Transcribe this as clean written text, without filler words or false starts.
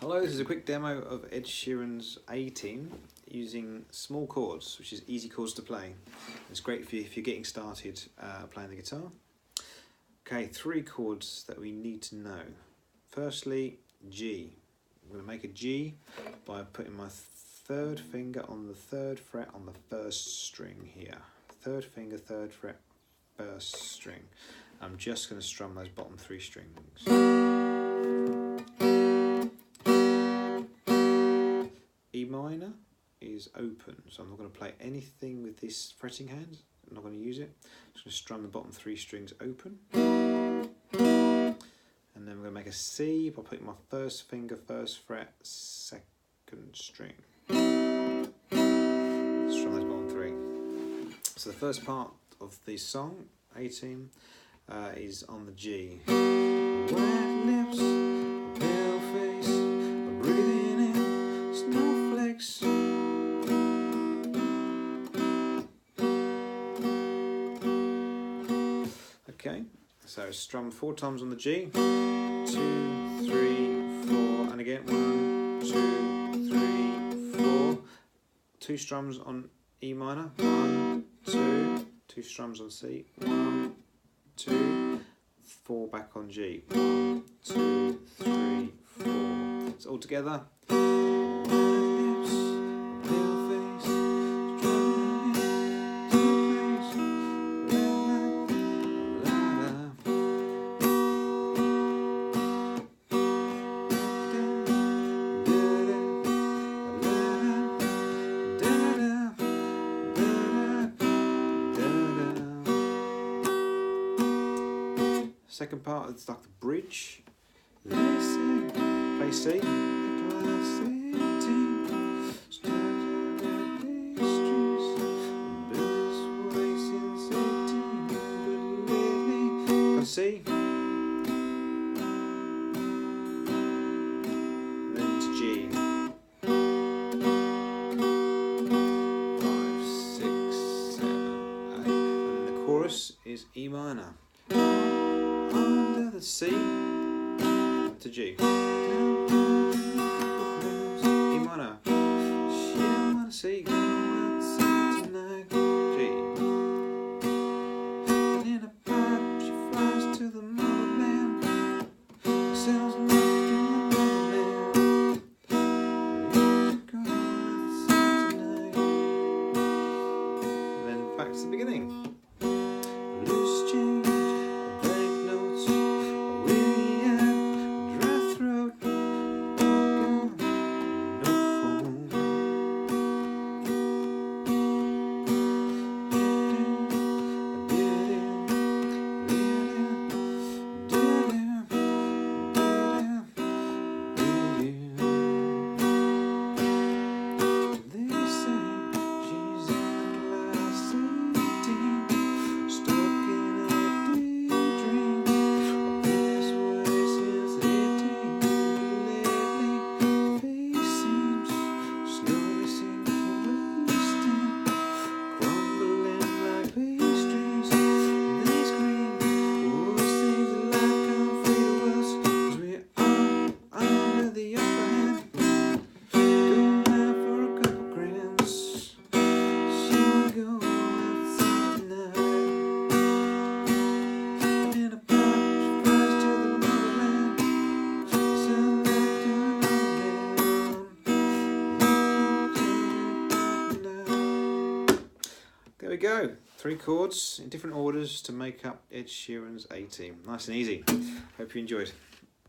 Hello, this is a quick demo of Ed Sheeran's A-Team using small chords, which is easy chords to play. It's great for you if you're getting started playing the guitar. Okay, 3 chords that we need to know. Firstly, G. I'm going to make a G by putting my third finger on the 3rd fret on the 1st string here. 3rd finger, 3rd fret, 1st string. I'm just going to strum those bottom 3 strings. E minor is open, so I'm not going to play anything with this fretting hand. I'm not going to use it. I'm just going to strum the bottom 3 strings open. And then we're going to make a C by putting my 1st finger, 1st fret, 2nd string. Strum those bottom 3. So the first part of the song, A-Team, is on the G. Wet lips, pale face, breathing in snowflakes. Okay, so strum 4 times on the G. 2, 3, 4, and again 1, 2, 3, 4. 2 strums on E minor. 1, 2. 2 strums on C. 1, 2. 4 back on G. 1, 2, 3, 4. So all together. Second part is like the bridge. Play C. Go C. Then to G. 5, 6, 7, 8. And then the chorus is E minor. Under the C to G. E minor. She don't wanna see go outside tonight. G. And in a pipe she flies to the motherland. Sounds like another man. Go outside tonight. And then back to the beginning. Loose change. There we go, 3 chords in different orders to make up Ed Sheeran's A-Team. Nice and easy. Hope you enjoyed.